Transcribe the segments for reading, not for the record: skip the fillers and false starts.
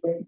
Hare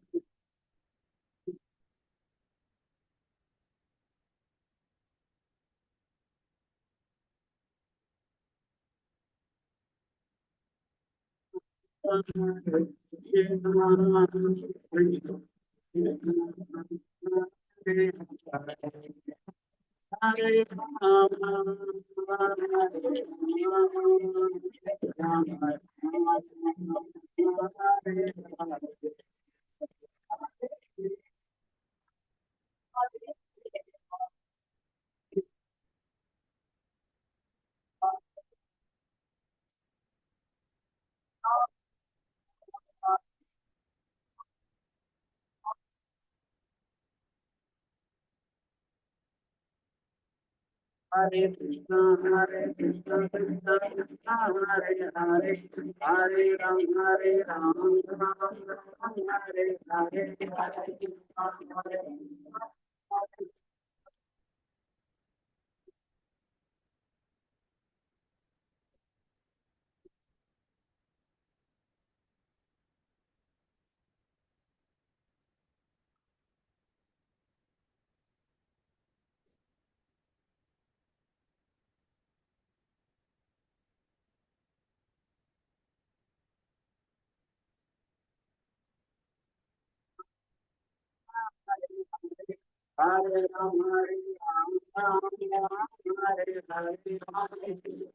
Krishna, Krishna Krishna, Hare Hare, Hare Ram, Ram Ram, Hare Hare, Hare Ram,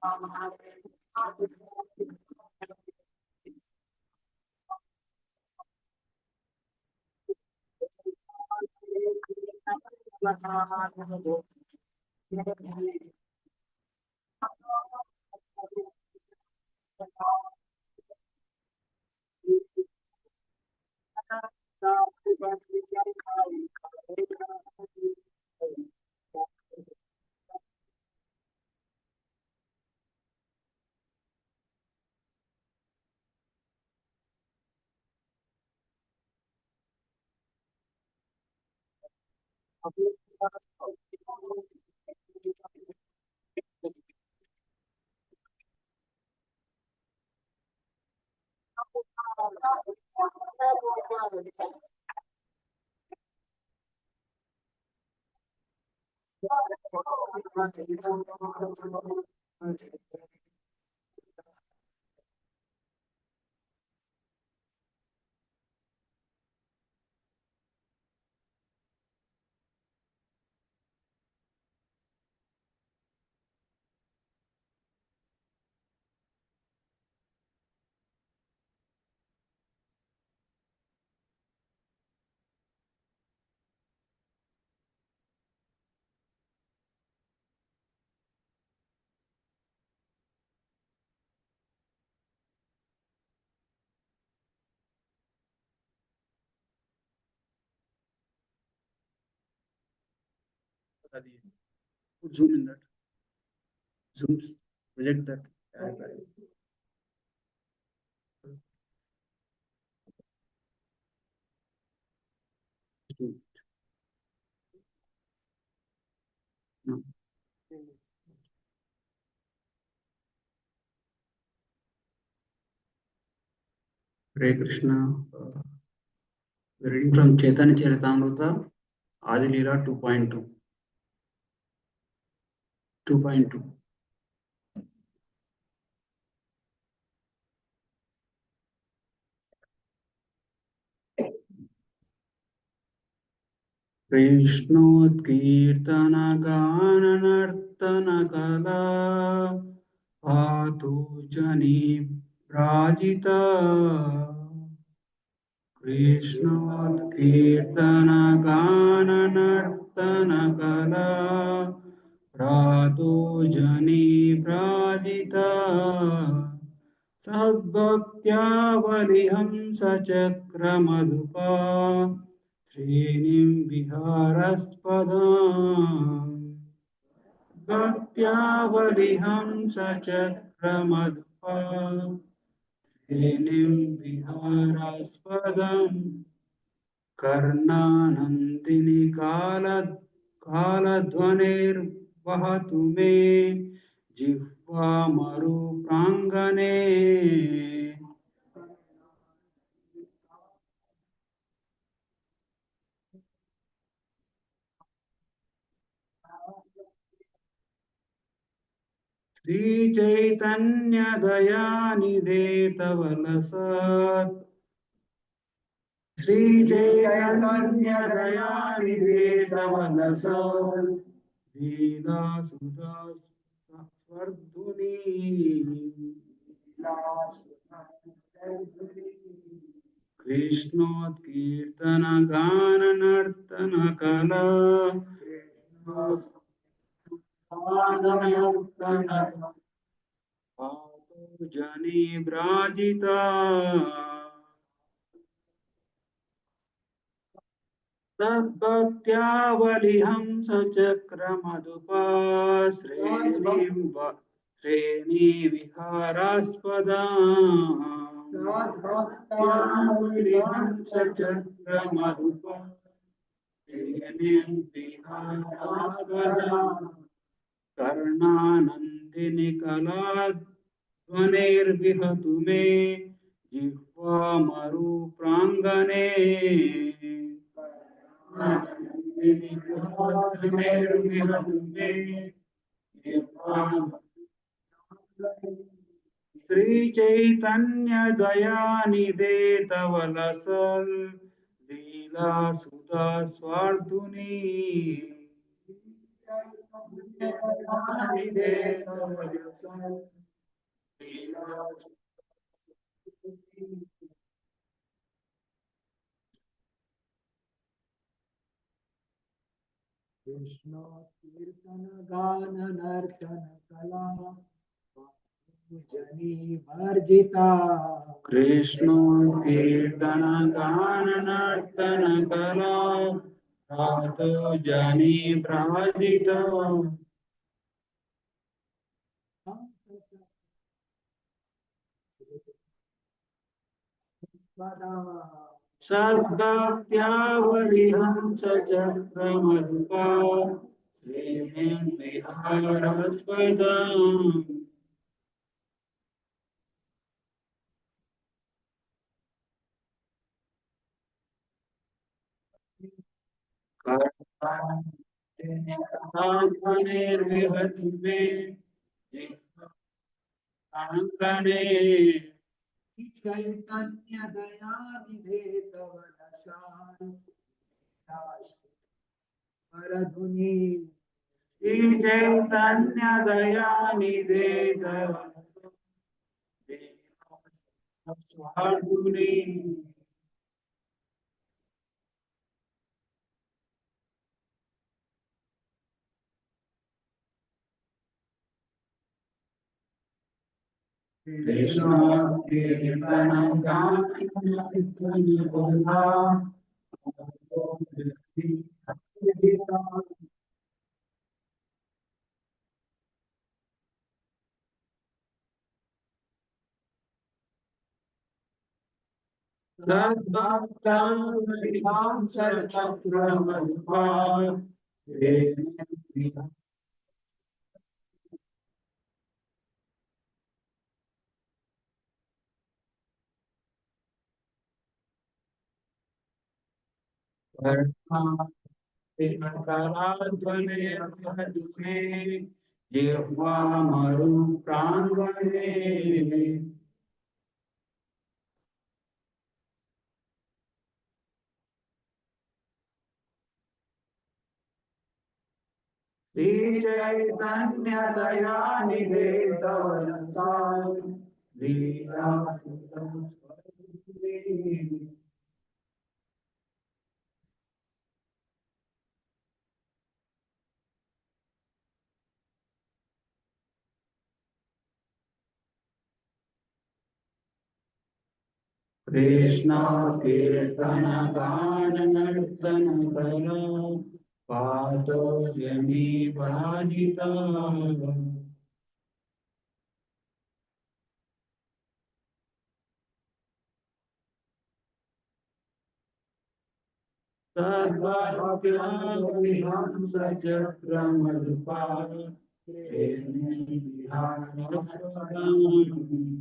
Ram Ram, Hare Put zoom in that. Zoom. Project that. No. Hare Krishna. We're reading from Chaitanya Charitamrita, Adi Leela 2.2. 2.2. Krishnodkirtanagananartanakala Patu Jani Prajita Krishnodkirtanagananartanakala Patu Jani Prajita Sadbhaktya Valiham Sachakramadhupa Srinim Viharaspadam Bhaktya Valiham Sachakramadhupa Srinim Viharaspadam Karnanandini Kaladhvanir Vahatu Me Jihva Maru Prangane Shri Chaitanya दयानिधे तव लसत् श्री चैतन्य दयानिधे तव लसत् लीला सुधा स्वर्धुनी कृष्णोत्कीर्तन गान नर्तन कला पातो जनी व्राजिता तद्भक्त्यावलिहंस चक्रमधुपा श्रेणीविहारास्पदा तद्भक्त्यावलिहंस चक्रमधुपा श्रेणीविहारास्पदा कर्णानन्दिनि कलाध्वनिर्विहतु मे जिह्वामरुप्राङ्गणे श्री चैतन्य दयानिधे तव लसत् लीला सुधा स्वार्धुनी कृष्ण कीर्तन गान नर्तन कला जनी वर्जिता कृष्ण कीर्तन गान नर्तन कला रातो जनी भ्राजित सद्भक्त्यावलिहंस चक्रमधुपा श्रीनिर्विहारस्पदम् कर्ताध्वनिर्विहतु मे जिह्वाङ्गणे चैतन्य दयानिधे तव लसान् वरधुनी श्री चैतन्य दयानिधे तव स्वार्धुनी कृष्ण कीर्तन गान जिह्वामरु प्राङ्गणे श्री चैतन्य दयानिधे तव लसान् लीला कृष्ण कीर्तन गान नर्तन कला पातो जनी पराजिता सर्वभक्त्यावलिहंस चक्रमधुपा श्रेणीविहारस्पदम्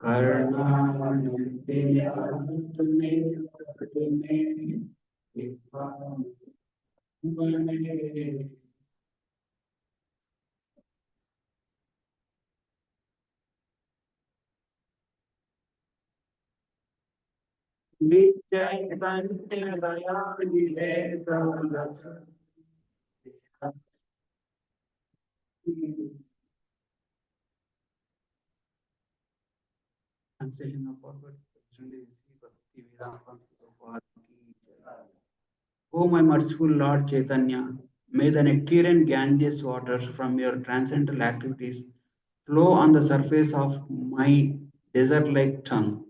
Karnavale Arjune Arjune Vipavane Nityai Bhante Dayani Devadas Translation of Bhagavat. O my merciful Lord Chaitanya, may the nectarian Ganges waters from your transcendental activities flow on the surface of my desert-like tongue.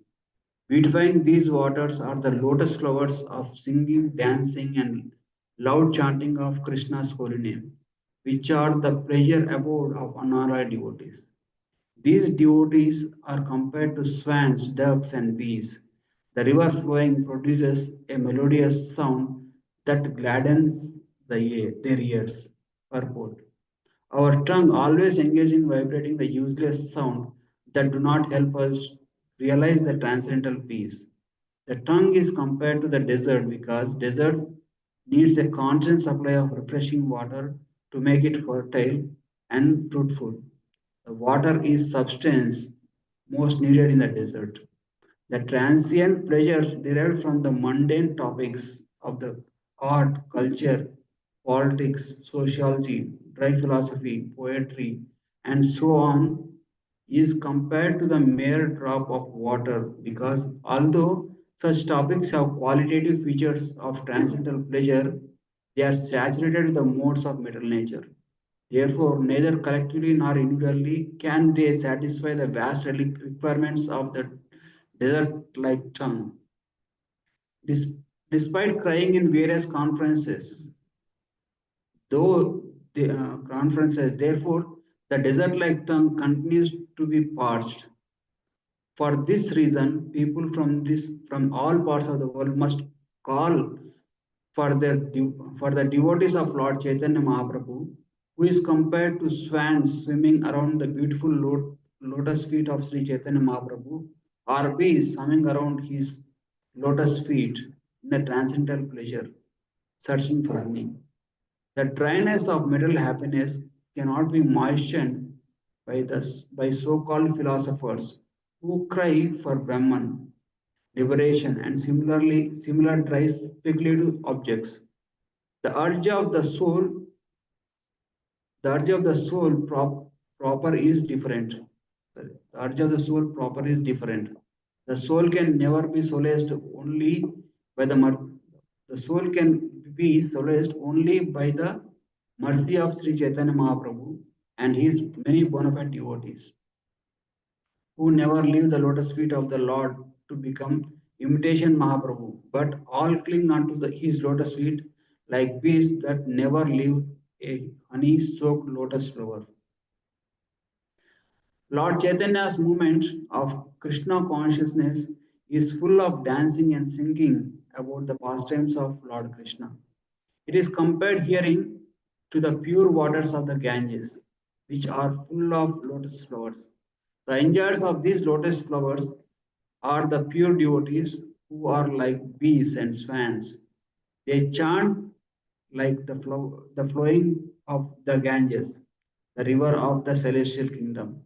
Beautifying these waters are the lotus flowers of singing, dancing, and loud chanting of Krishna's holy name, which are the pleasure abode of Anara devotees. These devotees are compared to swans, ducks, and bees. The river flowing produces a melodious sound that gladdens their ears. Purport. Our tongue always engages in vibrating the useless sound that do not help us realize the transcendental peace. The tongue is compared to the desert because desert needs a constant supply of refreshing water to make it fertile and fruitful. The water is substance most needed in the desert. The transient pleasure derived from the mundane topics of the art, culture, politics, sociology, dry philosophy, poetry, and so on is compared to the mere drop of water because although such topics have qualitative features of transcendental pleasure, they are saturated with the modes of material nature. Therefore, neither collectively nor individually can they satisfy the vast requirements of the desert like tongue. Dis- Despite crying in various conferences, though the conferences, therefore, the desert like tongue continues to be parched. For this reason, people from all parts of the world must call for the devotees of Lord Chaitanya Mahaprabhu, who is compared to swans swimming around the beautiful lotus feet of Sri Chaitanya Mahaprabhu, or bees humming around his lotus feet in the transcendental pleasure, searching for honey. The dryness of material happiness cannot be moistened by so-called philosophers who cry for Brahman, liberation, and similar dry speculative objects. The urge of the soul, the urge of the soul proper is different. The urge of the soul proper is different. The soul can never be solaced only by the soul can be solaced only by the mercy of Sri Chaitanya Mahaprabhu and his many bona fide devotees who never leave the lotus feet of the Lord to become imitation Mahaprabhu, but all cling unto his lotus feet like bees that never leave a honey-soaked lotus flower. Lord Chaitanya's movement of Krishna consciousness is full of dancing and singing about the pastimes of Lord Krishna. It is compared herein to the pure waters of the Ganges, which are full of lotus flowers. The enjoyers of these lotus flowers are the pure devotees who are like bees and swans. They chant like the flowing of the Ganges, the river of the celestial kingdom.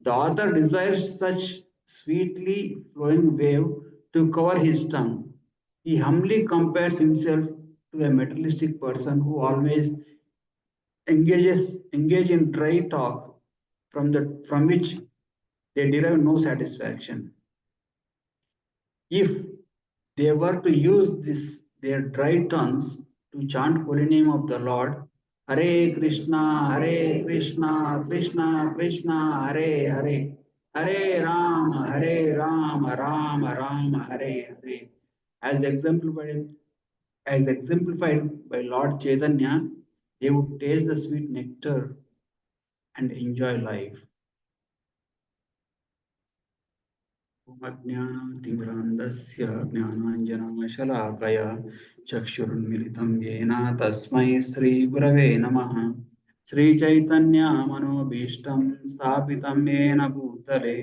The author desires such sweetly flowing wave to cover his tongue. He humbly compares himself to a materialistic person who always engage in dry talk from which they derive no satisfaction. If they were to use their dry tongues to chant holy name of the Lord, Hare Krishna, Krishna Krishna, Hare, Hare Rama, Rama Rama, Hare Hare, as exemplified, as exemplified by Lord Chaitanya, they would taste the sweet nectar and enjoy life. ज्ञानातिमिरान्धस्य ज्ञानाञ्जनशलाकया चक्षुरुन्मिलितं येन तस्मै श्रीगुरवे नमः श्रीचैतन्यमनोभीष्टं स्थापितं येन भूतले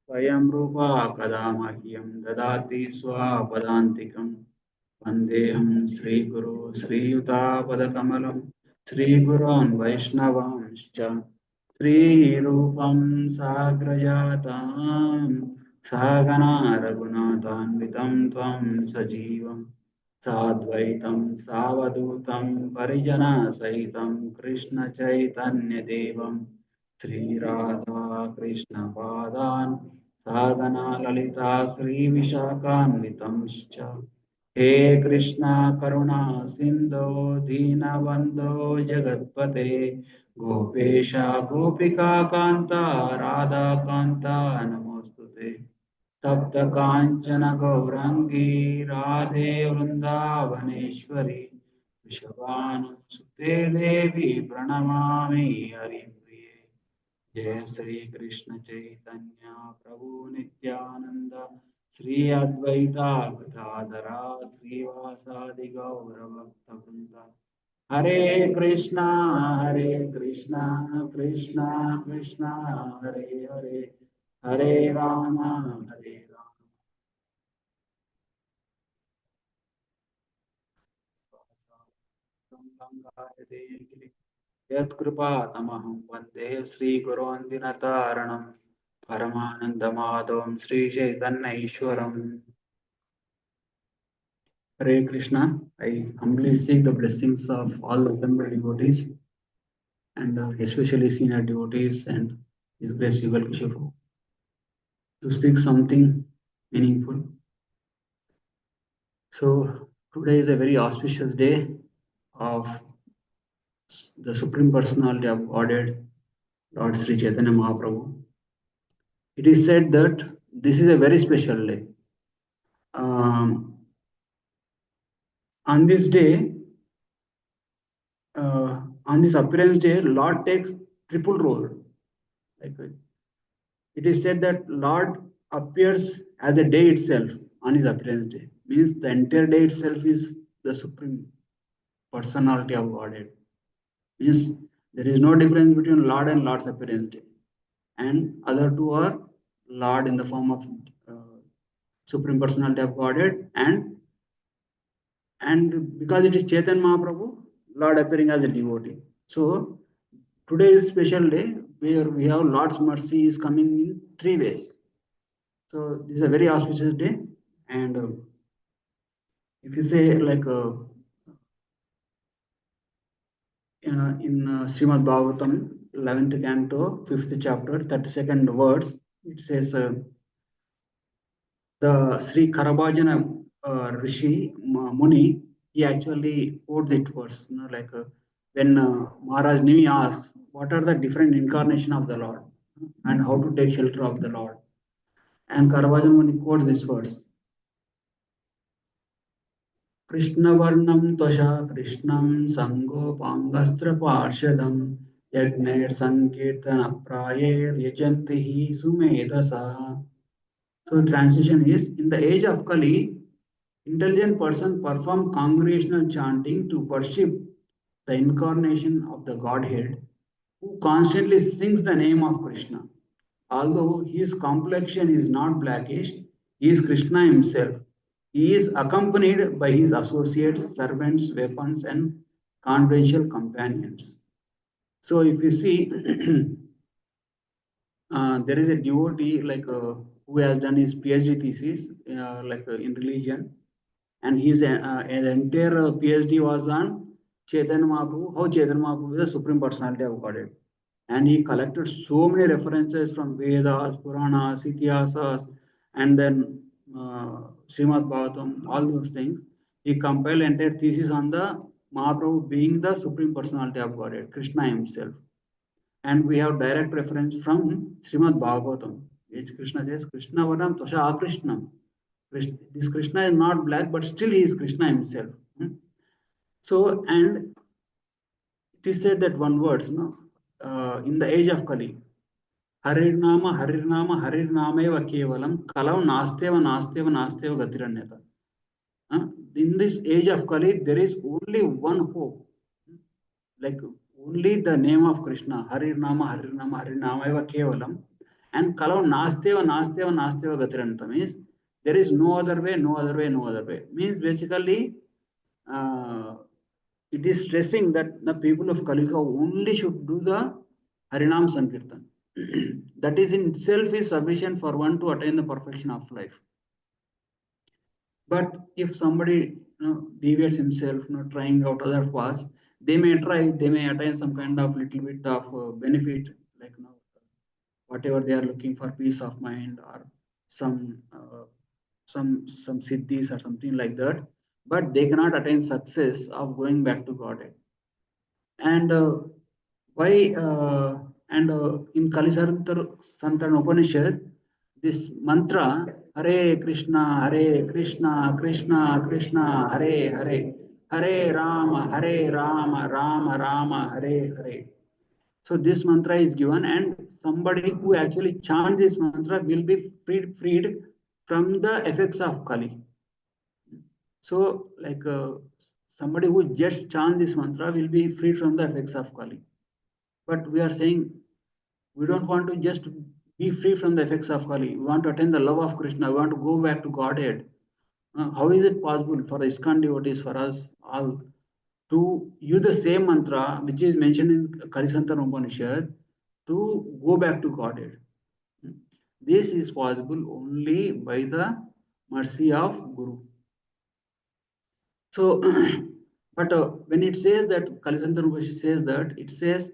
स्वयं रूपा कदा मह्यं ददाति स्वपदान्तिकं वन्देऽहं श्रीगुरो श्रीयुतापदकमलं श्रीगुरोन् वैष्णवांश्च श्रीरूपं साग्रजातां सहगना रघुनाथान्वितं त्वं सजीवं साद्वैतं सावधूतं परिजनसहितं कृष्णचैतन्यदेवं श्रीराधा कृष्णपादान् सहगना ललिता श्रीविशाखान्वितंश्च हे कृष्णा करुणा सिन्धो दीनबन्धो जगत्पते गोपेश गोपिका कान्ता राधा कान्ता नमोऽस्तुते तप्त काञ्चन गौराङ्गी राधे वृन्दावनेश्वरी वृषभानुसुते देवी प्रणमामि हरिप्रिये जय श्री कृष्ण चैतन्य प्रभु नित्यानंद श्री अद्वैता गदाधरा श्रीवासादि गौर भक्तवृंद हरे कृष्णा कृष्णा कृष्णा हरे हरे हरे राम यत्कृपातमहं वन्दे श्रीगुरोऽन्दिनतारणं परमानन्दमाधवं श्रीचैतन्यैश्वरम् Hare Krishna. I humbly seek the blessings of all the assembled devotees and especially senior devotees and His Grace Yugal Kishore to speak something meaningful. So today is a very auspicious day of the Supreme Personality of Godhead, Lord Sri Chaitanya Mahaprabhu. It is said that this is a very special day. Um, on this day, on this appearance day, Lord takes triple role. Like it is said that Lord appears as a day itself on his appearance day. Means the entire day itself is the supreme personality of Godhead. Means there is no difference between Lord and Lord's appearance day. And other two are Lord in the form of supreme personality of Godhead and because it is Chaitanya Mahaprabhu, Lord appearing as a devotee. So today is special day where we have Lord's mercy is coming in three ways. So this is a very auspicious day, and if you say like in Srimad Bhagavatam, 11th canto, 5th chapter, 32nd words, it says the Sri Karabhajana Rishi Muni, he actually quotes it verse, like when Maharaj Nimi asks, what are the different incarnation of the Lord and how to take shelter of the Lord? And Karabhajana Muni quotes this verse. कृष्णवर्णं त्वषा कृष्णं सङ्गोपाङ्गस्त्रपार्षदं यज्ञैर्सङ्कीर्तनप्रायैर्यजन्ति हि सुमेधसः. So translation is, in the age of Kali, intelligent person perform congregational chanting to worship the incarnation of the Godhead, who constantly sings the name of Krishna. Although his complexion is not blackish, he is Krishna himself. He is accompanied by his associates, servants, weapons, and confidential companions. So, if you see, there is a devotee like who has done his PhD thesis in religion, and his entire PhD was on Chaitanya Mahaprabhu, how Chaitanya Mahaprabhu is the supreme personality of Godhead. And he collected so many references from Vedas, Puranas, Itihasas, and then Srimad Bhagavatam, all those things. He compiled entire thesis on the Mahaprabhu being the supreme personality of Godhead, Krishna himself. And we have direct reference from Srimad Bhagavatam, which Krishna says, Krishna Varam Tosha Akrishnam. This Krishna is not black, but still he is Krishna himself. So, and it is said that one words, no, in the age of Kali, Harirnama, Harirnama, Harirnameva Kevalam, Kalau Nasteva, Nasteva, Nasteva Gatiranyata. In this age of Kali, there is only one hope, like only the name of Krishna, Harirnama, Harirnama, Harirnameva Kevalam. And kalau nasteva nasteva nasteva gatiranta means there is no other way, no other way, no other way. Means basically uh, it is stressing that the people of Kalika only should do the Harinam Sankirtan. That is in itself is sufficient for one to attain the perfection of life. But if somebody deviates himself, trying out other paths, they may try, they may attain some kind of little bit of benefit, like whatever they are looking for, peace of mind or some some siddhis or something like that. But they cannot attain success of going back to Godhead. And why? And in Kalisarantar Upanishad, this mantra Hare Krishna, Hare Krishna, Krishna Krishna, Hare Hare, Hare Rama, Hare Rama, Rama Rama, Hare Hare. So this mantra is given, and somebody who actually chants this mantra will be freed from the effects of Kali. So, like somebody who just chants this mantra will be freed from the effects of Kali. But we are saying we don't want to just be free from the effects of Kali. We want to attain the love of Krishna. We want to go back to Godhead. How is it possible for ISKCON devotees, for us all, to use the same mantra which is mentioned in Kalisantan Upanishad to go back to Godhead? This is possible only by the mercy of Guru. So, but when it says that Kalisantan Upanishad says that, it says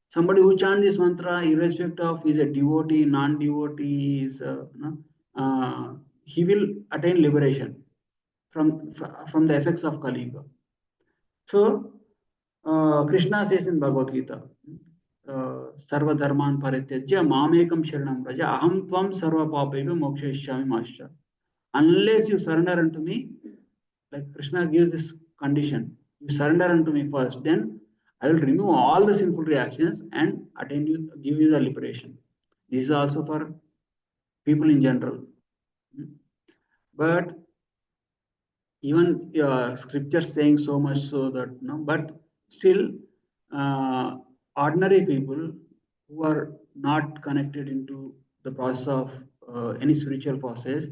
somebody who chants this mantra, irrespective of is a devotee, non-devotee, is he will attain liberation from the effects of Kali Yuga. So, Krishna says in Bhagavad Gita, Sarva Dharman Parityajya Mamekam Sharanam Raja Aham Tvam Sarva Papaiva Mokshayishyami Mascha. Unless you surrender unto me, like Krishna gives this condition, you surrender unto me first, then I will remove all the sinful reactions and attain you, give you the liberation. This is also for people in general. But even scripture saying so much so that but still uh, ordinary people who are not connected into the process of any spiritual process,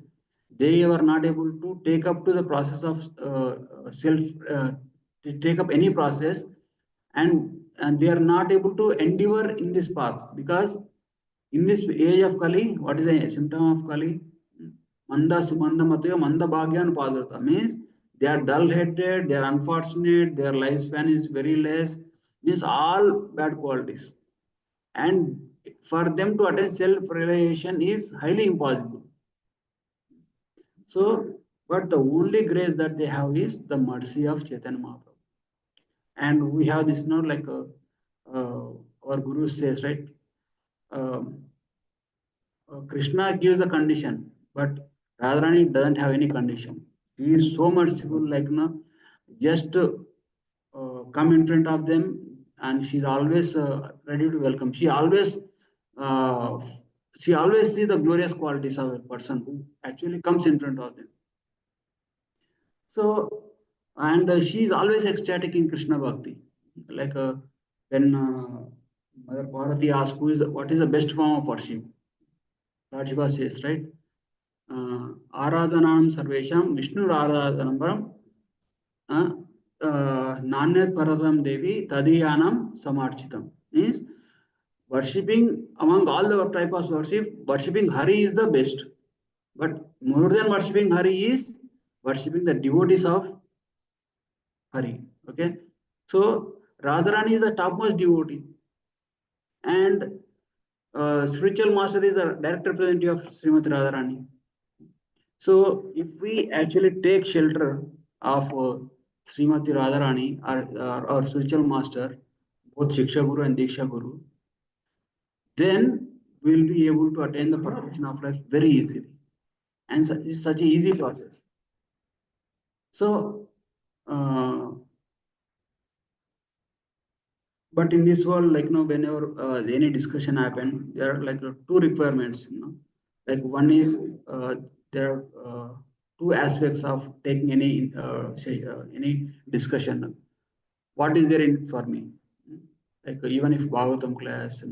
they were not able to take up to the process of self to take up any process, and they are not able to endeavor in this path, because in this age of Kali, what is the symptom of Kali? Manda Sumanda Mataya Manda Bhagyan Padrata means they are dull headed, they are unfortunate, their lifespan is very less, means all bad qualities. And for them to attain self realization is highly impossible. So, but the only grace that they have is the mercy of Chaitanya Mahaprabhu. And we have this, like our Guru says, right? Um, Krishna gives a condition, but Radharani doesn't have any condition. He is so merciful, like just come in front of them, and she's always ready to welcome. Uh, she always see the glorious qualities of a person who actually comes in front of them. So, and she is always ecstatic in Krishna Bhakti. Like when Mother Parvati asks, what is the best form of worship? Lord Shiva says, right? Aradhanam sarvesham Vishnu Aradhanam param Nanyat Paradam Devi Tadiyanam Samarchitam. Means worshipping among all the type of worship, worshipping Hari is the best. But more than worshipping Hari is worshipping the devotees of Hari. Okay. So Radharani is the topmost devotee. And spiritual master is the direct representative of Srimati Radharani. So if we actually take shelter of Srimati Radharani, our spiritual master, both Shiksha Guru and Diksha Guru, then we'll be able to attain the perfection of life very easily. And it's such an easy process. So, but in this world, like whenever any discussion happen, there are like two requirements. Like one is there are two aspects of taking any discussion. What is there in for me? Like even if Bhagavatam class,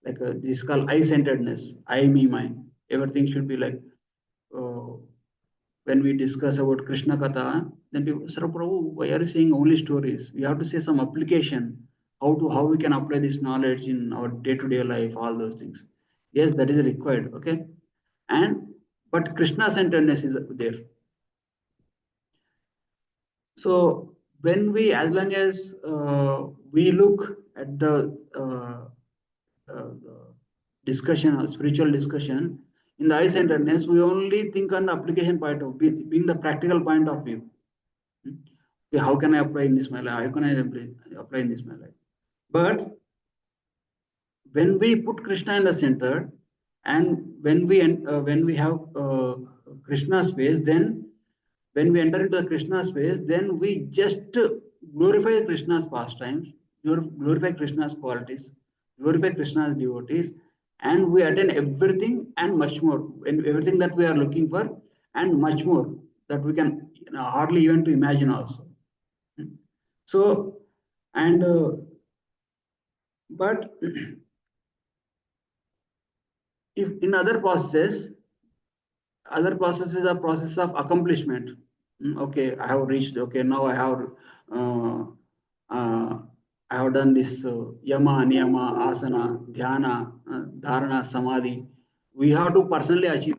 like this is called I-centeredness, I, me, mine. Everything should be like uh, when we discuss about Krishna Katha, then people say, Prabhu, why are you saying only stories? We have to say some application, how we can apply this knowledge in our day-to-day life, all those things. Yes, that is required. Okay. And but Krishna centeredness is there. So when we, as long as we look at the discussion or spiritual discussion in the I-centeredness, we only think on the application point of being the practical point of view. Okay, how can I apply in this my life? How can I apply in this my life? But when we put Krishna in the center, and when we have Krishna space, then when we enter into the Krishna space, then we just glorify Krishna's pastimes, glorify Krishna's qualities, glorify Krishna's devotees, and we attain everything and much more, and everything that we are looking for, and much more that we can hardly even to imagine also. So, and but if in other process is a process of accomplishment. Okay, I have reached. Okay, now uh, uh, I have done this yama, niyama, asana, dhyana, dharana, samadhi. We have to personally achieve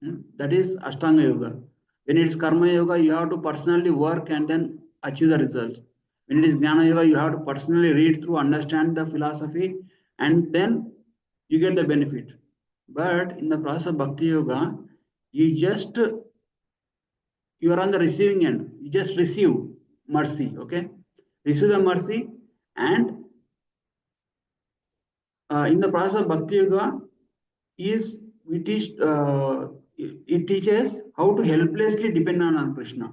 it. That is Ashtanga Yoga. When it is Karma Yoga, you have to personally work and then achieve the results. When it is Jnana Yoga, you have to personally read through, understand the philosophy, and then you get the benefit. But in the process of Bhakti Yoga, you just you are on the receiving end. You just receive mercy. Okay, receive the mercy, and in the process of Bhakti Yoga, is we teach it teaches how to helplessly depend on Krishna,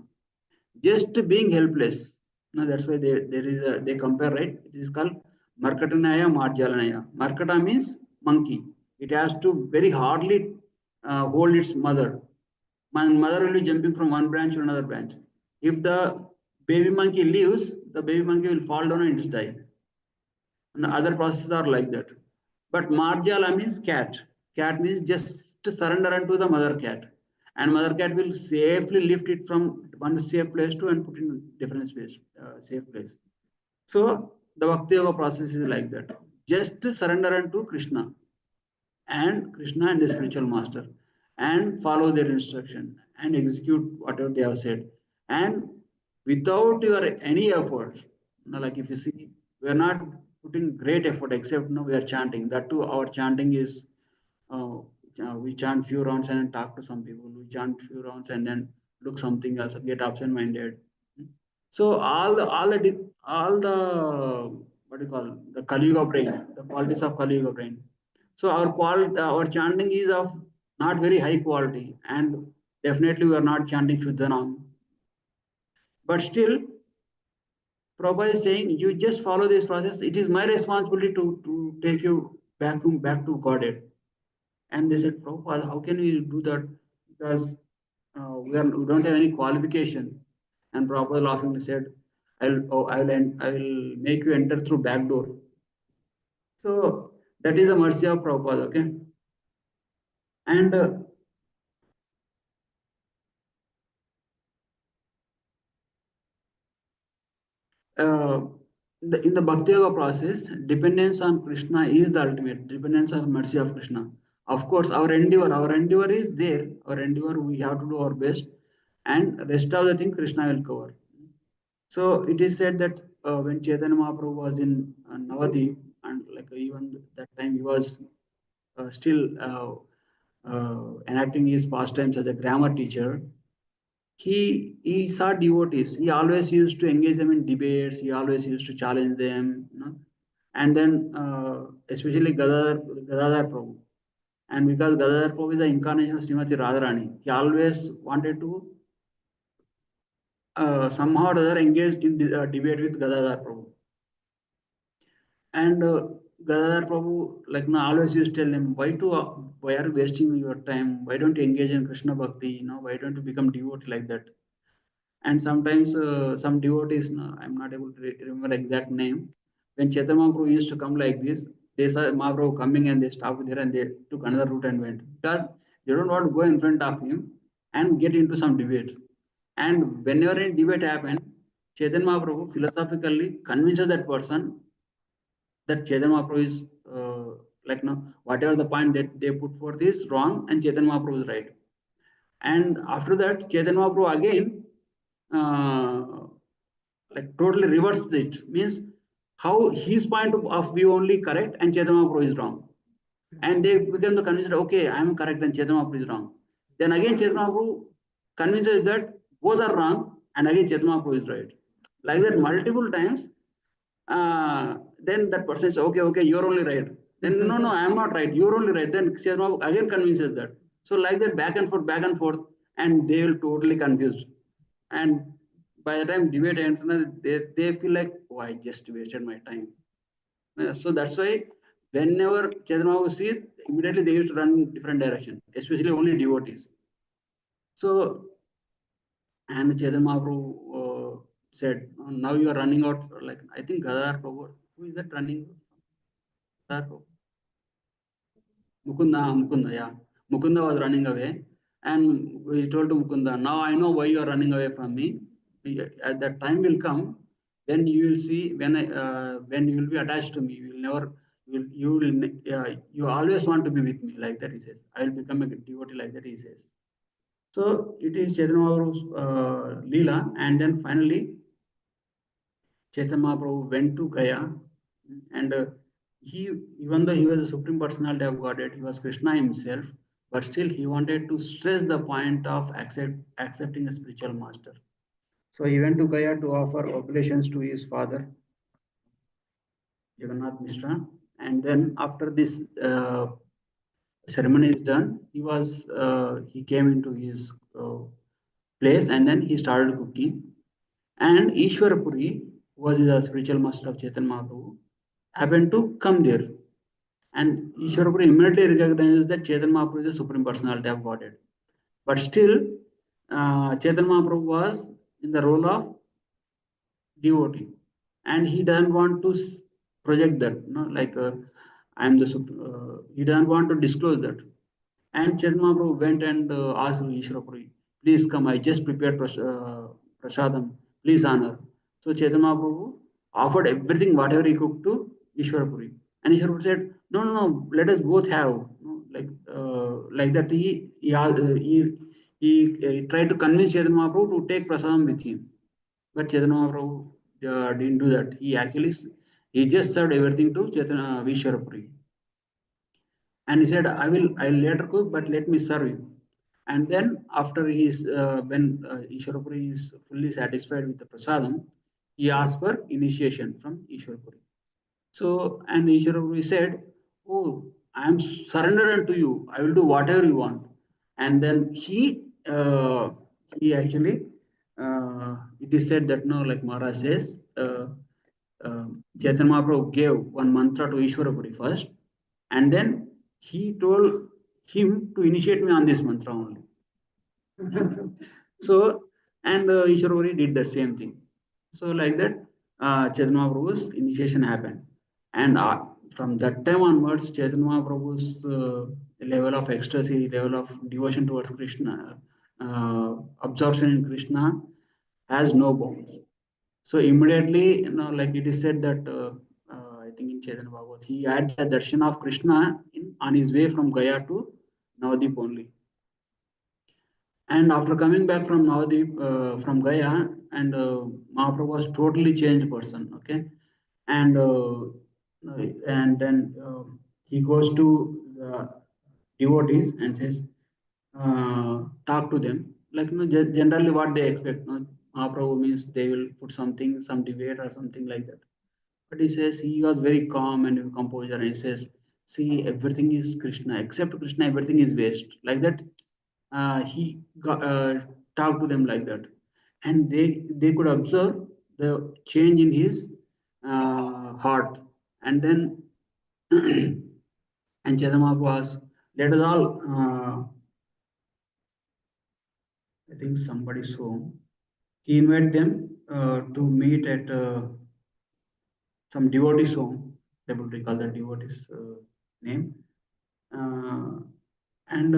just being helpless. Now that's why there is a, they compare, right? It is called Markatanaya Marjalanaya. Markata means monkey. It has to very hardly hold its mother. My mother will be jumping from one branch to another branch. If the baby monkey leaves, the baby monkey will fall down and die. And other processes are like that. But Marjala means cat. Cat means just to surrender unto the mother cat. And mother cat will safely lift it from one safe place to and put in different space, safe place. So the Bhakti Yoga process is like that. Just to surrender unto Krishna and the spiritual master, and follow their instruction and execute whatever they have said, and without your any effort. Like if you see, we are not putting great effort except we are chanting. That too, our chanting is uh, we chant few rounds and then talk to some people. We chant few rounds and then look something else, get absent minded. So all the what do you call, the Kali Yuga brain, the qualities of Kali Yuga brain. So our chanting is of not very high quality, and definitely we are not chanting Shuddhanam. But still, Prabhupada is saying, you just follow this process. It is my responsibility to take you back to Godhead. And they said, Prabhupada, how can we do that? Because we don't have any qualification. And Prabhupada laughingly said, I will make you enter through back door. So that is the mercy of Prabhupada, okay? And uh, in the Bhakti Yoga process, dependence on Krishna is the ultimate, dependence on mercy of Krishna. Of course, our endeavor is there. Our endeavor, we have to do our best, and rest of the thing Krishna will cover. So it is said that when Chaitanya Mahaprabhu was in Navadip, and like even that time he was still enacting his pastimes as a grammar teacher, he saw devotees. He always used to engage them in debates. He always used to challenge them, and then especially Gadadhar Prabhu. And because Gadadhar Prabhu is the incarnation of Srimati Radharani, he always wanted to somehow or other engage in debate with Gadadhar Prabhu. And Gadadhar Prabhu, like now, always used to tell him, why are you wasting your time? Why don't you engage in Krishna Bhakti? Why don't you become devotee like that? And sometimes some devotees, no, I'm not able to remember exact name. When Chaitanya Mahaprabhu used to come like this, they saw Mahaprabhu coming and they stopped there and they took another route and went because they don't want to go in front of him and get into some debate. And whenever a debate happened, Chaitanya Mahaprabhu philosophically convinces that person that Chaitanya Mahaprabhu is like no whatever the point that they put forth is wrong and Chaitanya Mahaprabhu is right. And after that, Chaitanya Mahaprabhu again uh, like totally reverses it. Means how his point of view only correct and Chaitanya Mahaprabhu is wrong. And they became the convinced, okay, I am correct and Chaitanya Mahaprabhu is wrong. Then again Chaitanya Mahaprabhu convinces that both are wrong and again Chaitanya Mahaprabhu is right. Like that multiple times, then that person says, okay, okay, you're only right. Then no, no, I am not right. You're only right. Then Chaitanya Mahaprabhu again convinces that. So like that back and forth, and they will totally confused. And by the time debate ends, they feel like, oh, I just wasted my time. So that's why whenever Chaitanya Mahaprabhu sees, immediately they used to run in different direction, especially only devotees. So, and Chaitanya Mahaprabhu said, now you are running out, like, I think Gadar Prabhu, who is that running? Gadar Mukunda, Mukunda, yeah. Mukunda was running away. And he told to Mukunda, now I know why you are running away from me. At that time will come when you will see, when you will be attached to me, you will never, you always want to be with me, like that he says. I will become a devotee, like that he says. So it is Chaitanya Mahaprabhu's Leela. And then finally, Chaitanya Mahaprabhu went to Gaya and he, even though he was a supreme personality of Godhead, he was Krishna himself, but still he wanted to stress the point of accepting a spiritual master. So he went to Gaya to offer oblations to his father, Jagannath Mishra. And then after this ceremony is done, he came into his place and then he started cooking. And Ishwarapuri was the spiritual master of Chaitanya Mahaprabhu, happened to come there. And Ishwarapuri immediately recognizes that Chaitanya Mahaprabhu is the supreme personality of Godhead. But still, Chaitanya Mahaprabhu was in the role of devotee, and he doesn't want to project that, like I am the. He doesn't want to disclose that. And Chaitanya Mahaprabhu went and asked Ishwarapuri, please come, I just prepared prasadam, please honor. So Chaitanya Mahaprabhu offered everything, whatever he cooked to Ishwarapuri. And Ishwarapuri said, no, no, no, let us both have. Like that, he tried to convince Chaitanya Mahaprabhu to take prasadam with him. But Chaitanya Mahaprabhu didn't do that. He just served everything to Chaitanya Ishwarapuri. And he said, I'll later cook, but let me serve you. And then after when Ishwarapuri is fully satisfied with the prasadam, he asked for initiation from Ishwarapuri. So, and Ishwarapuri said, oh, I am surrendered unto you, I will do whatever you want. And then he actually it is said that no, like Maharaj says, Chaitanya Mahaprabhu gave one mantra to Ishwarapuri first, and then he told him to initiate me on this mantra only. So, and Ishwarapuri did the same thing. So, like that, Chaitanya Mahaprabhu's initiation happened. And from that time onwards, Chaitanya Mahaprabhu's level of ecstasy, level of devotion towards Krishna, absorption in Krishna has no bounds. So immediately, like it is said that I think in Chaitanya Bhagavat, he had the darshan of Krishna on his way from Gaya to Navadip only. And after coming back from Navadip, from Gaya, and Mahaprabhu was totally changed person. Okay, and then he goes to the devotees and says, talk to them. Like generally, what they expect. Mahaprabhu means they will put something, some debate or something like that. But he says he was very calm and composure, and he says, "See, everything is Krishna. Except Krishna, everything is waste." Like that, he talked to them like that, and they could observe the change in his heart. And then, and Chaitanya was, let us all. I think somebody's home. He invited them to meet at some devotee's home. able to recall the devotee's name. Uh, and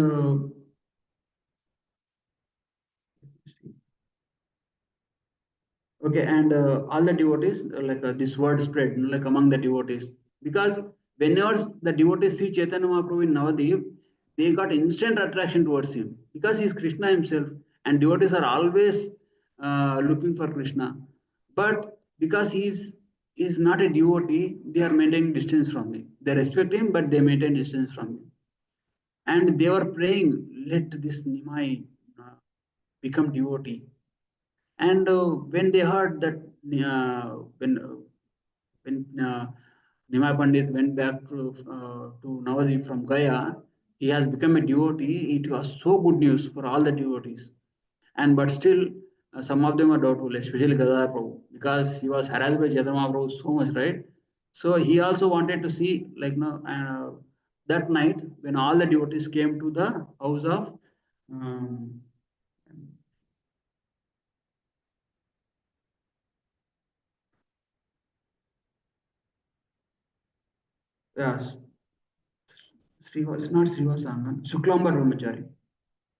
Okay, and all the devotees, this word spread, like among the devotees, because whenever the devotees see Chaitanya Mahaprabhu in Navadip, they got instant attraction towards him because he is Krishna himself, and devotees are always looking for Krishna. But because he is not a devotee, they are maintaining distance from him. They respect him, but they maintain distance from him. And they were praying, let this Nimai become devotee. And when they heard that when Nimai Pandit went back to Navadvip from Gaya, he has become a devotee. It was so good news for all the devotees. And but still, some of them are doubtful, especially Gadadhar Prabhu, because he was harassed by Chaitanya Mahaprabhu so much, right? So he also wanted to see, that night when all the devotees came to the house of um, yes, it's not Srivasangan, Shuklambar Brahmachari.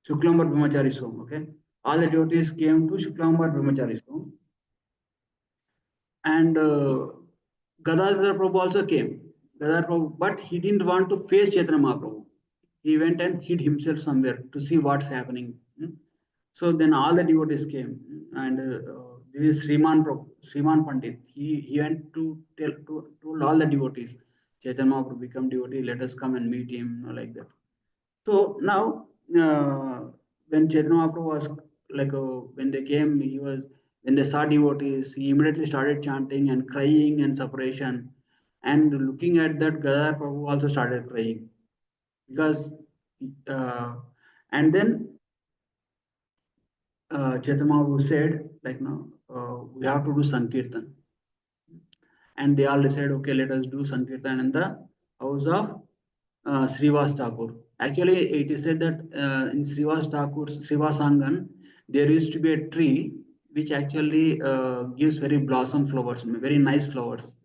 Shuklambar Brahmachari's home, okay? All the devotees came to Shuklambar Brahmachari's home. And Gadadhar Prabhu also came. Gadadhar Prabhu, but he didn't want to face Chaitanya Mahaprabhu. He went and hid himself somewhere to see what's happening. So then all the devotees came, and this is Sriman Pandit. He went to told all the devotees, Chaitanya Mahaprabhu become devotee. Let us come and meet him, like that. So now, when Chaitanya Mahaprabhu was when they came, when they saw devotees, he immediately started chanting and crying and separation. And looking at that, Gadadhar Prabhu also started crying because, uh, and then Chaitanya Mahaprabhu said, no, we have to do Sankirtan. And they all decided, okay, let us do Sankirtan in the house of Srivas Thakur. Actually, it is said that in Srivas Angan, there used to be a tree which actually gives very blossom flowers, very nice flowers.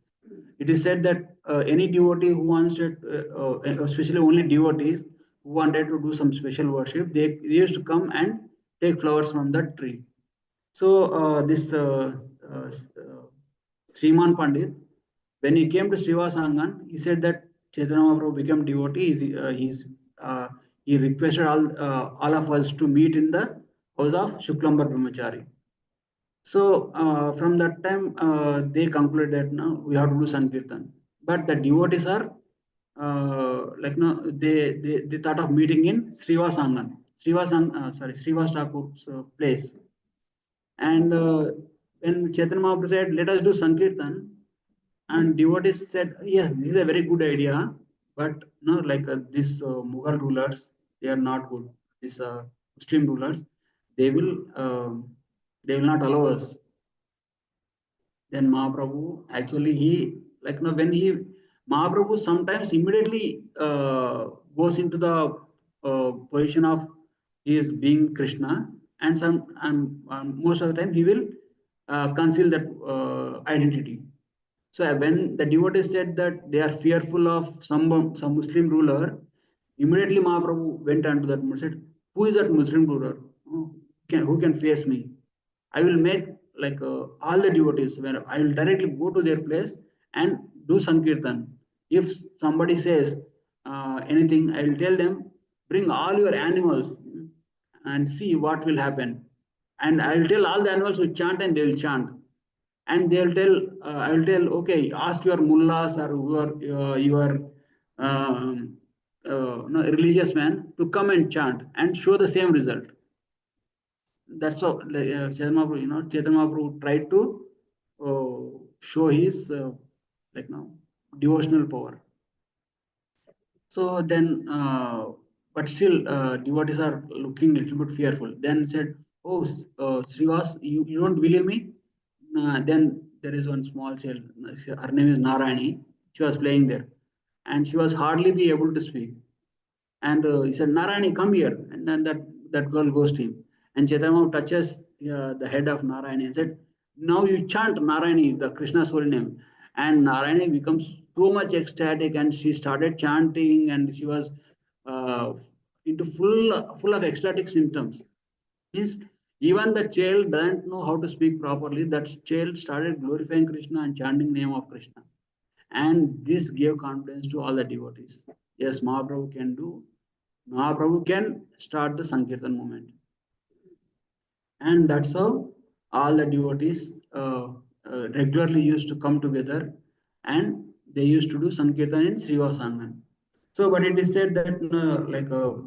It is said that any devotee who wants to, especially only devotees who wanted to do some special worship, they used to come and take flowers from that tree. So this Sriman Pandit, when he came to Srivasangan, he said that Chaitanya Mahaprabhu became devotee. He requested all of us to meet in the house of Shuklambar Brahmachari. So from that time, they concluded that now we have to do Sankirtan. But the devotees are no, they thought of meeting in Srivasangan, Srivas Thakur's place. And when Chaitanya Mahaprabhu said, let us do Sankirtan, and devotees said, yes, this is a very good idea, but no, these Mughal rulers, they are not good. These Muslim rulers, they will they will not allow us. Then Mahaprabhu actually when he Mahaprabhu sometimes immediately goes into the position of he is being Krishna, and most of the time he will conceal that identity. So when the devotees said that they are fearful of some Muslim ruler, immediately Mahaprabhu went onto that and said, "Who is that Muslim ruler? Who can face me? I will make all the devotees where I will directly go to their place and do Sankirtan. If somebody says anything, I will tell them, bring all your animals and see what will happen. And I will tell all the animals to chant and they will chant. And they'll tell, I will tell, okay, ask your mullahs or your no, religious man to come and chant and show the same result. That's how Chaitanya Mahaprabhu tried to show his devotional power. So then, but still, devotees are looking a little bit fearful. Then said, "Oh, Srivas, you don't believe me?" Then there is one small child. Her name is Narayani. She was playing there, and she was hardly be able to speak. And he said, Narayani, come here. And then that girl goes to him. And Chaitanya touches the head of Narayani and said, now you chant Narayani, the Krishna's holy name. And Narayani becomes so much ecstatic, and she started chanting, and she was uh, into full of ecstatic symptoms. Means even the child doesn't know how to speak properly. That child started glorifying Krishna and chanting name of Krishna, and this gave confidence to all the devotees. Yes, Mahaprabhu can do. Mahaprabhu can start the Sankirtan movement, and that's how all the devotees regularly used to come together, and they used to do Sankirtan in Srivasanam. So, but it is said that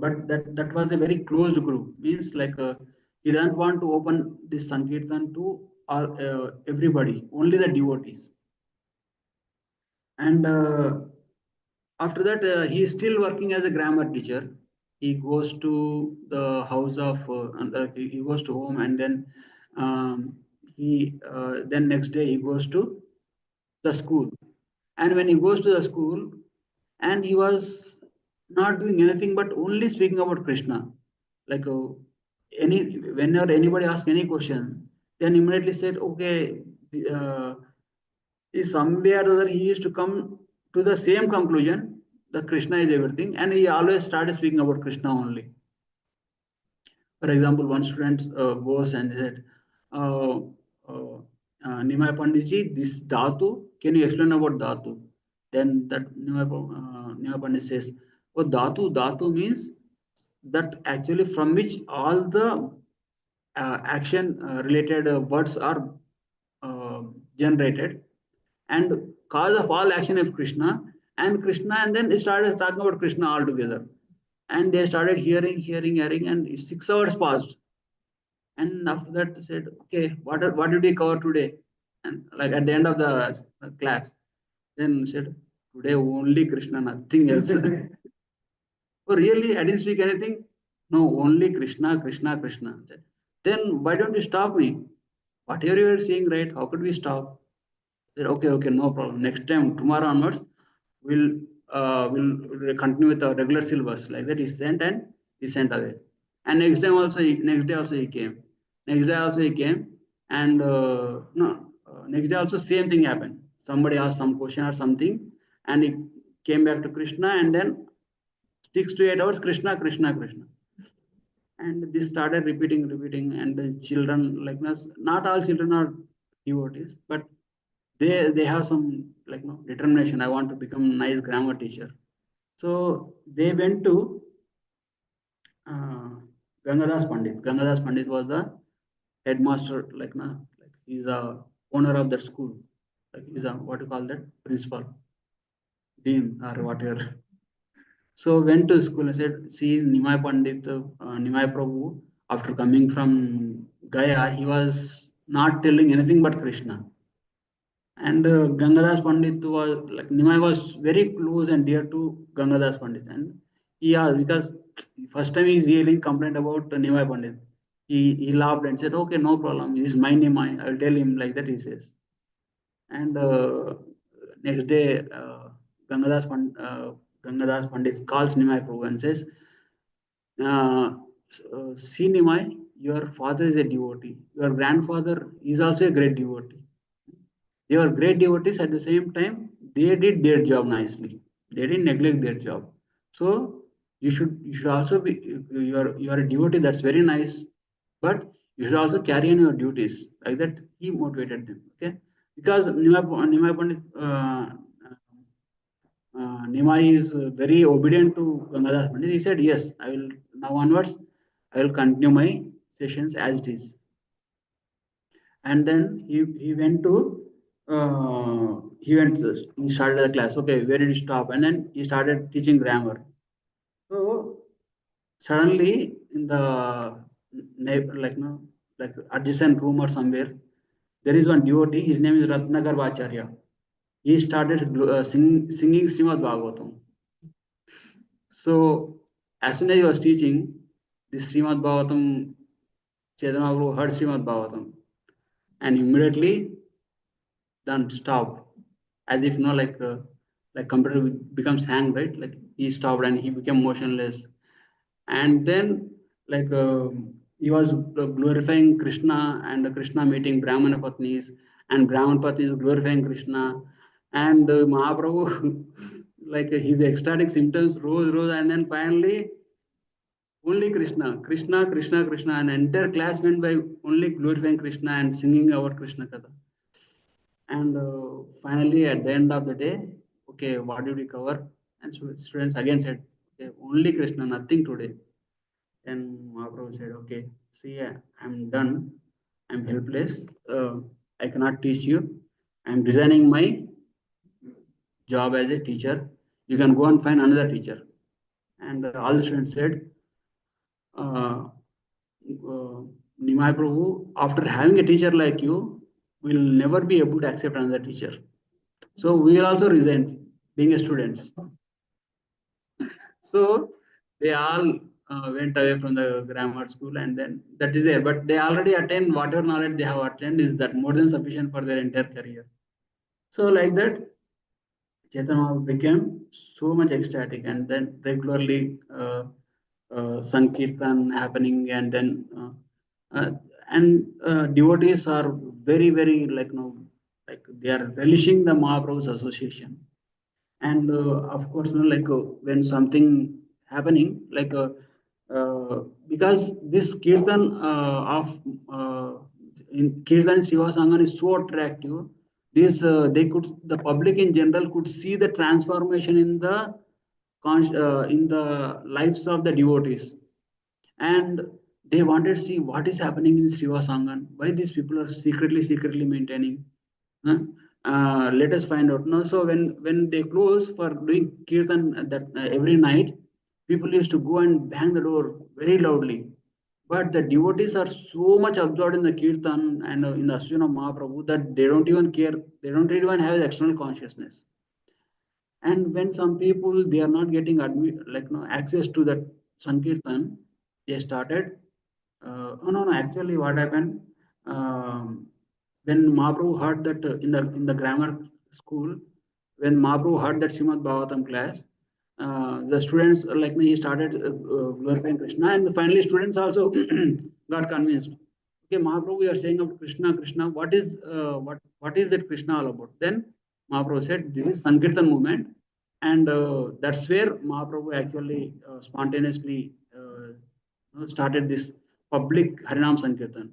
but that was a very closed group. Means he doesn't want to open this Sankirtan to all everybody, only the devotees. And after that, he is still working as a grammar teacher. He goes to the house of, he goes to home, and then then next day he goes to the school. And when he goes to the school, and he was not doing anything but only speaking about Krishna. Like any whenever anybody asks any question, then immediately said, okay, uh, somewhere or other he used to come to the same conclusion that Krishna is everything, and he always started speaking about Krishna only. For example, one student goes and said, uh, uh, Nimai Panditji, this dhatu, can you explain about dhatu? Then that Nimai Pandit says, oh, dhatu means that actually from which all the action related words are uh, generated, and cause of all action of Krishna, and then they started talking about Krishna altogether. And they started hearing, and 6 hours passed. And after that, they said, okay, what did we cover today? And like at the end of the class, then said, today only Krishna, nothing else. Oh, really? I didn't speak anything? No, only Krishna, Krishna, Krishna. Then why don't you stop me? Whatever you are saying, right? How could we stop? Said, okay, no problem. Next time, tomorrow onwards, we'll we'll continue with our regular syllabus. Like that, he sent away. And next day also he came. Next day also he came, and no, next day also same thing happened. Somebody asked some question or something, and he came back to Krishna, and then 6 to 8 hours, Krishna, Krishna, Krishna. And this started repeating, and the children, like not all children are devotees, but they have some determination. I want to become a nice grammar teacher. So they went to uh, Gangadas Pandit. Gangadas Pandit was the headmaster, like he's a owner of that school. Like he's a what you call that principal, dean or whatever. So went to school and said, see Nimai Pandit, Nimai Prabhu, after coming from Gaya, he was not telling anything but Krishna. And Gangadas Pandit was like Nimai was very close and dear to Gangadas Pandit. And because first time he's hearing complaint about Nimai Pandit. He laughed and said, okay, no problem. This is my Nimai. I'll tell him like that, he says. And next day, Gangadas Pandit calls Nimai Prabhu and says, uh, see Nimai, your father is a devotee. Your grandfather is also a great devotee. They were great devotees. At the same time, they did their job nicely. They didn't neglect their job. So you should also be, you are a devotee. That's very nice, but you should also carry on your duties like that. He motivated them. Okay, because Nimai Pandit, Nimai is very obedient to Gangadhar Pandit. He said, yes, I will now onwards. I will continue my sessions as it is. And then he started the class. Okay, where did he stop? And then he started teaching grammar. So suddenly in the like adjacent room or somewhere, there is one devotee. His name is Ratnagar Acharya. He started singing Srimad Bhagavatam. So as soon as he was teaching this Srimad Bhagavatam, Chaitanya Prabhu heard Srimad Bhagavatam, and immediately done stop, as if like computer becomes hang, right? Like he stopped and he became motionless. And then he was glorifying Krishna, and Krishna meeting Brahmana Patnis, and Brahmana Patnis glorifying Krishna. And Mahaprabhu, like his ecstatic symptoms rose, and then finally only Krishna, Krishna, Krishna, Krishna. An entire class went by only glorifying Krishna and singing our Krishna Katha. And finally, at the end of the day, okay, what did we cover? And so students again said, okay, only Krishna, nothing today. And Mahaprabhu said, okay, see, I'm done. I'm helpless. I cannot teach you. I'm resigning my job as a teacher. You can go and find another teacher. And all the students said, uh, Nimai Prabhu, after having a teacher like you, will never be able to accept another teacher. So we will also resign being a students. So they all went away from the grammar school, and then that is there. But they already attained whatever knowledge they have attained is that more than sufficient for their entire career. So like that, Chaitanya became so much ecstatic, and then regularly Sankirtan happening, and then uh, devotees are very like like they are relishing the Mahaprabhu's association. And of course, like when something happening, like because this kirtan of in kirtan Shiva Sangan is so attractive. This they could the public in general could see the transformation in the in the lives of the devotees, and they wanted to see what is happening in Shiva Sangan, why these people are secretly maintaining. Huh? Let us find out. No, so when they close for doing kirtan that every night, people used to go and bang the door very loudly. But the devotees are so much absorbed in the kirtan and in the Asuna Mahaprabhu that they don't even care. They don't even have the external consciousness. And when some people they are not getting like no access to that sankirtan, they started. No, actually, what happened when Mahaprabhu heard that in the grammar school, when Mahaprabhu heard that Srimad Bhagavatam class, the students like me, he started glorifying Krishna, and finally students also got convinced. Okay, Mahaprabhu, you are saying of Krishna, Krishna. What is that Krishna all about? Then Mahaprabhu said, this is Sankirtan movement, and that's where Mahaprabhu actually spontaneously started this public Harinam Sankirtan.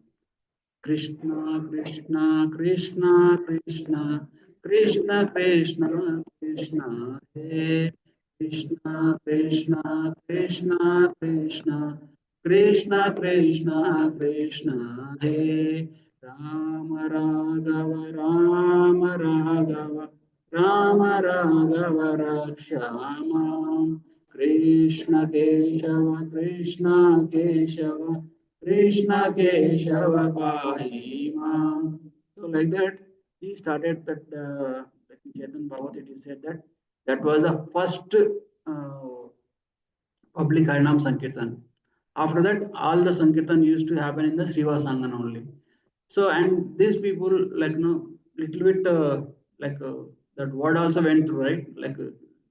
Krishna, Krishna, Krishna, Krishna, Krishna, Krishna, Krishna, Hey, Krishna, Krishna, Krishna, Krishna, Krishna, Krishna, Krishna, Hey, Rama Raghava, Rama Raghava, Rama Raghava, Rakshama, Krishna Keshava, Krishna Keshava, Krishna Keshava Pahima. So like that, he started that. Like in Chetan Bhagavat, it is said that that was the first public Harinam Sankirtan. After that, all the Sankirtan used to happen in the Sriva Sangan only. So and these people like little bit like that word also went through, right? Like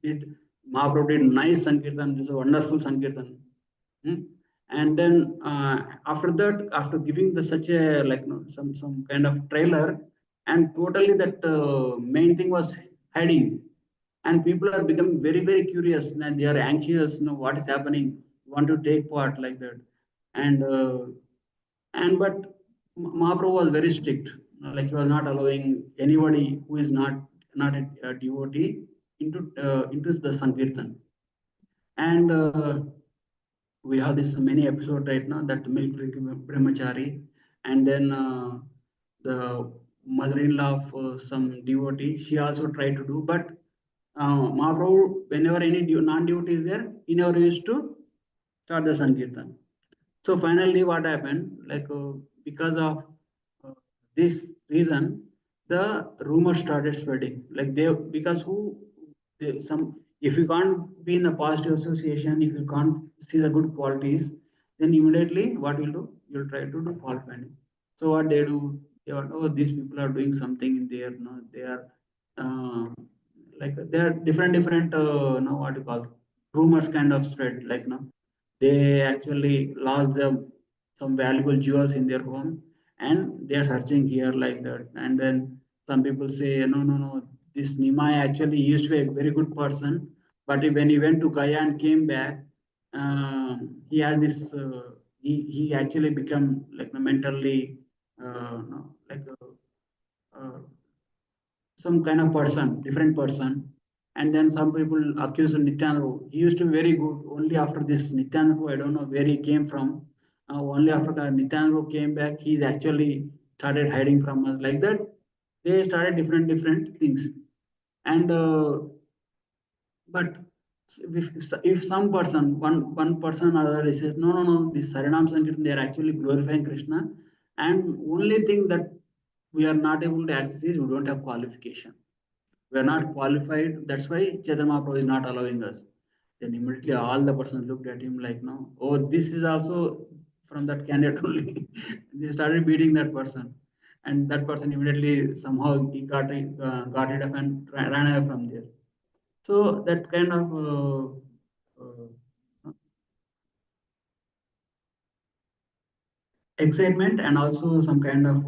did Mahaprabhu did nice Sankirtan, this is a wonderful Sankirtan. Hmm? And then after that, after giving the such a like some kind of trailer, and totally that main thing was hiding, and people are becoming very curious, and they are anxious. What is happening? Want to take part like that, and but Mahaprabhu was very strict. Like he was not allowing anybody who is not a devotee into the Sankirtan. And we have this many episode right now that milk drinking brahmachari, and then the mother-in-law of some devotee, she also tried to do, but Mahaprabhu, whenever any non-devotee is there, he never used to start the Sankirtan. So finally, what happened? Like because of uh, this reason, the rumor started spreading. Like they because some if you can't be in a positive association, if you can't see the good qualities, then immediately what you'll do? You'll try to do fault finding. So what they do? They are, oh, these people are doing something in there. No, they are uh, like there are different no what you call rumors kind of spread. Like no, they actually lost some valuable jewels in their home, and they are searching here like that. And then some people say, no, this Nimai actually used to be a very good person, but when he went to Gaya and came back, he has this. He actually become like mentally, no, like some kind of person, different person. And then some people accuse Nityananda. He used to be very good. Only after this Nityananda, I don't know where he came from. Only after Nityananda came back, he's actually started hiding from us. Like that, they started different things. And but if some person, one person or other says, no, this Harinam Sankirtan, they are actually glorifying Krishna. And only thing that we are not able to access is we don't have qualification. We are not qualified. That's why Chaitanya Mahaprabhu is not allowing us. Then immediately all the persons looked at him like, no, oh, this is also from that candidate only. They started beating that person. And that person immediately somehow he got it up and ran away from there. So that kind of excitement and also some kind of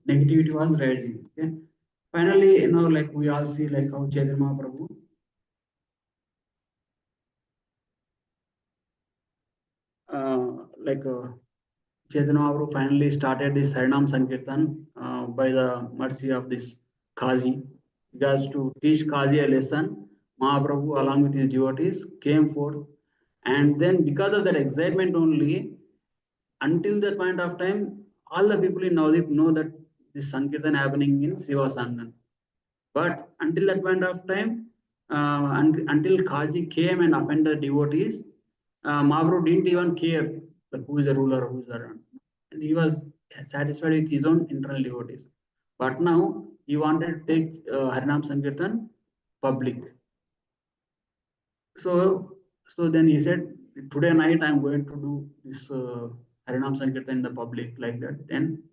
negativity was rising. Okay? Finally, like we all see like how Chaitanya Mahaprabhu like Chaitanya Mahaprabhu finally started this Harinam Sankirtan by the mercy of this Kazi. Because to teach Kazi a lesson, Mahaprabhu along with his devotees came forth, and then because of that excitement only, until that point of time, all the people in Navadip know that this Sankirtan happening in Sivasangan. But until that point of time, until Kaji came and offended the devotees, Mahaprabhu didn't even care like who is the ruler, who is the run. And he was satisfied with his own internal devotees. But now he wanted to take Harinam Sankirtan public. So, so then he said, today night I'm going to do this Harinam Sankirtan in the public like that. Then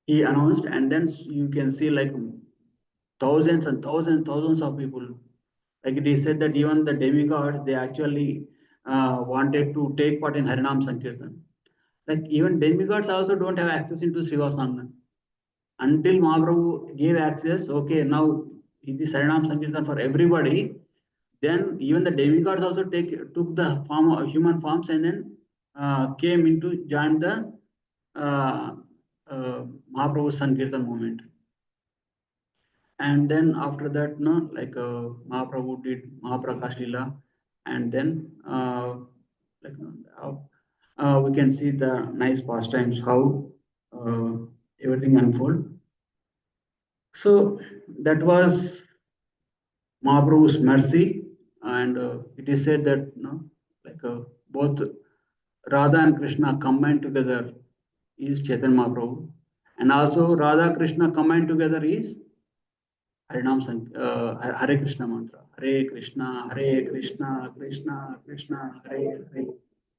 he announced, and then you can see like thousands and thousands of people. Like it is said that even the demigods they actually wanted to take part in Harinam Sankirtan. Like even demigods also don't have access into Shiva Sangha. Until Mahaprabhu gave access, okay, now it is Harinam Sankirtan for everybody. Then even the demigods also took the form of human forms and then came into join the uh, Mahaprabhu Sankirtan movement. And then after that, no, like Mahaprabhu did Mahaprakash Lila, and then like we can see the nice pastimes how uh, everything unfold. So that was Mahaprabhu's mercy, and it is said that like both Radha and Krishna combined together is Chaitanya Mahaprabhu, and also Radha Krishna combined together is Harinam Hare Krishna mantra. Hare Krishna, Krishna Krishna, Hare Hare.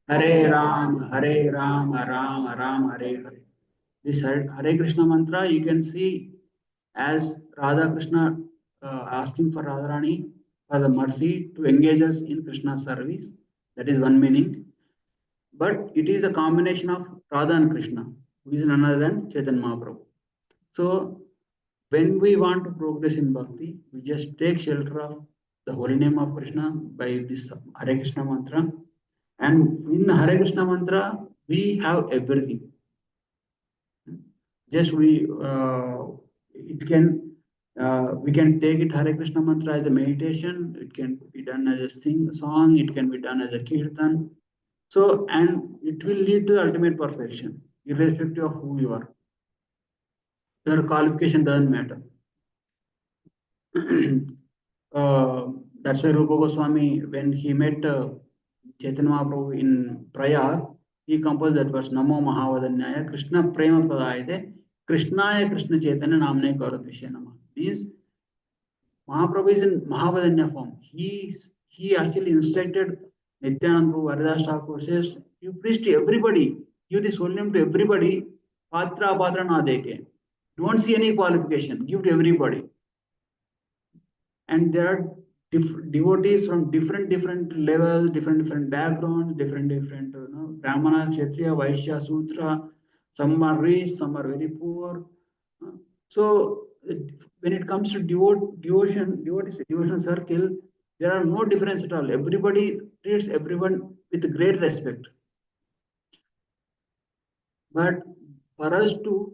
Hare Ram, Ram Ram, Hare Hare. This Hare Krishna mantra you can see as Radha Krishna asking for Radharani for the mercy to engage us in Krishna service. That is one meaning. But it is a combination of Radha and Krishna, who is none other than Chaitanya Mahaprabhu. So when we want to progress in bhakti, we just take shelter of the holy name of Krishna by this Hare Krishna mantra. And in the Hare Krishna mantra, we have everything. Just it can, we can take it Hare Krishna mantra as a meditation. It can be done as a song. It can be done as a kirtan. So, and it will lead to the ultimate perfection, irrespective of who you are. Your qualification doesn't matter. That's why Rupa Goswami, when he met Chaitanya Mahaprabhu in Prayag, he composed that verse, Namo Mahavadanyaya Krishna Prema Pradayate Krishnaya Krishna Chaitanya Namne Gauratvishe Nama. Means Mahaprabhu is in Mahavadanya form. He actually instructed Nityananda Prabhu, Haridas Thakur says, you preach to everybody, give this holy name to everybody, Patra Patra Na Deke. Don't see any qualification, give to everybody. And there are devotees from different levels, different backgrounds, different Brahmana, Kshatriya, Vaishya, Sutra. Some are rich, some are very poor. So when it comes to devotion circle, there are no difference at all. Everybody treats everyone with great respect. But for us to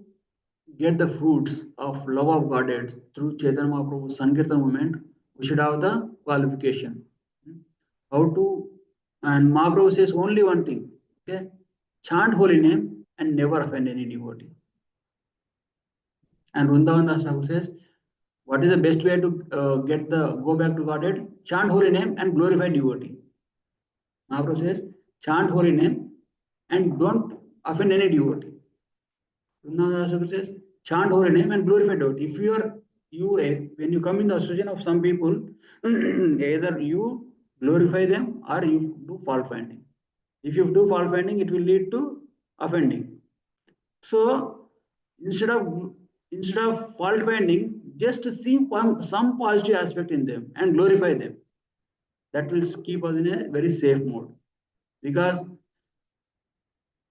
get the fruits of love of Godhead through Chaitanya Mahaprabhu's Sankirtan movement, we should have the qualification. How to, and Mahaprabhu says only one thing, okay? Chant holy name and never offend any devotee. And Vrindavan Das Thakur says, what is the best way to go back to Godhead? Chant holy name and glorify devotee. Mahaprabhu says, chant holy name and don't offend any devotee. Vrindavan Das Thakur says, chant holy name and glorify devotee. If when you come in the association of some people, either you glorify them or you do fault finding. If you do fault finding, it will lead to offending. So instead of fault finding, just see some positive aspect in them and glorify them. That will keep us in a very safe mode, because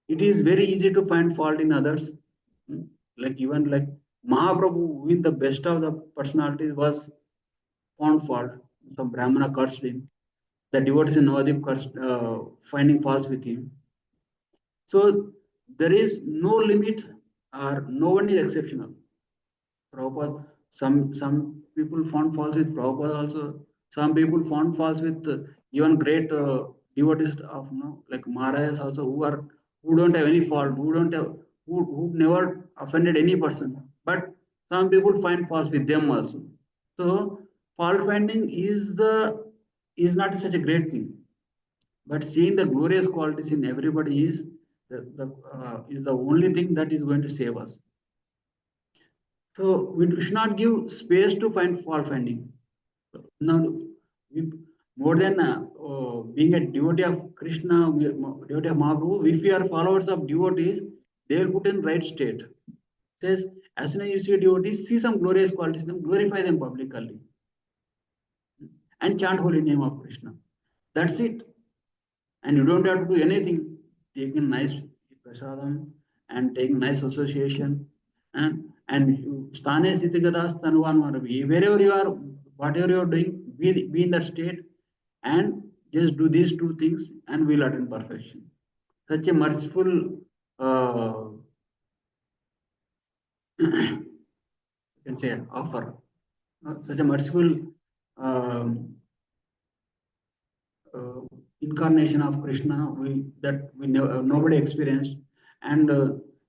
it is very easy to find fault in others. Like even like Mahaprabhu, with the best of the personalities, was found fault. Some Brahmana cursed him. The devotees in Navadip cursed, finding faults with him. So there is no limit, or no one is exceptional. Prabhupada, some people found faults with Prabhupada also. Some people found faults with even great devotees of like Maharajas also, who don't have any fault, who never offended any person. But some people find faults with them also. So fault finding is not such a great thing. But seeing the glorious qualities in everybody is the only thing that is going to save us. So we should not give space to find fault finding. Now, we, more than being a devotee of Krishna, devotee of Mahaprabhu, if we are followers of devotees, they will put in right state. It says, as soon as you see a devotee, see some glorious qualities in them, glorify them publicly, and chant holy name of Krishna. That's it. And you don't have to do anything. Taking nice prasadam and taking nice association, and sthane sthitigatas tanuvan maravi. Wherever you are, whatever you are doing, be in that state and just do these two things and we'll attain perfection. Such a merciful, you can say, offer. Such a merciful um, uh, incarnation of Krishna that nobody experienced, and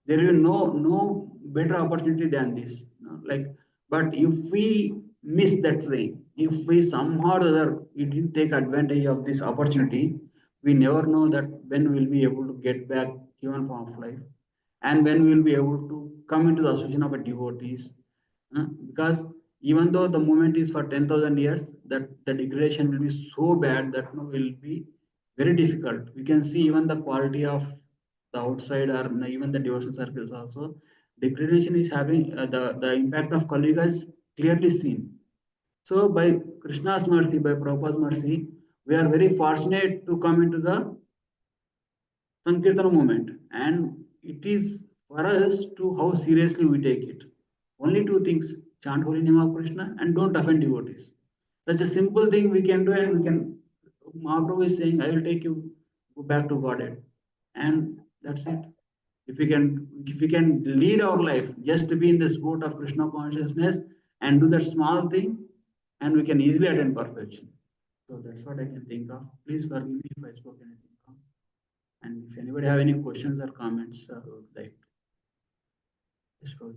there is no better opportunity than this. Like, but if we miss that train, if we somehow or other we didn't take advantage of this opportunity, we never know that when we'll be able to get back human form of life, and when we'll be able to come into the association of a devotees. Because even though the movement is for 10,000 years, that the degradation will be so bad that will be very difficult. We can see even the quality of the outside, or even the devotion circles also. Degradation is having the impact of Kali Yuga is clearly seen. So by Krishna's mercy, by Prabhupada's mercy, we are very fortunate to come into the Sankirtan movement, and it is for us to how seriously we take it. Only two things: chant holy name of Krishna and don't offend devotees. Such a simple thing we can do, and we can. Mahaprabhu is saying, "I will take you back to Godhead," and that's it. If we can lead our life just to be in this boat of Krishna consciousness and do that small thing, and we can easily attain perfection. So that's what I can think of. Please forgive me if I spoke anything wrong. And if anybody have any questions or comments, like, just go.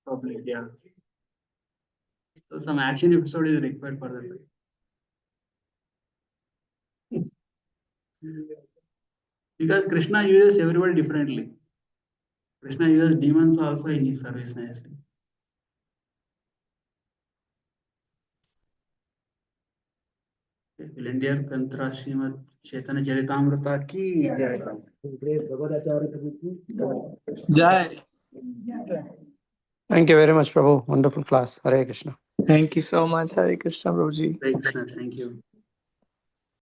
Probably, yeah. So some action episode is required for that. Because Krishna uses everybody differently. Krishna uses demons also in his service nicely. India Kantra Srimad Chaitanya Charitamrita ki jai. Great Bhagavat Acharya Prabhu ki Jai. Thank you very much, Prabhu. Wonderful class. Hare Krishna. Thank you so much, Hare Krishna, Prabhuji. Hare Krishna. Thank you.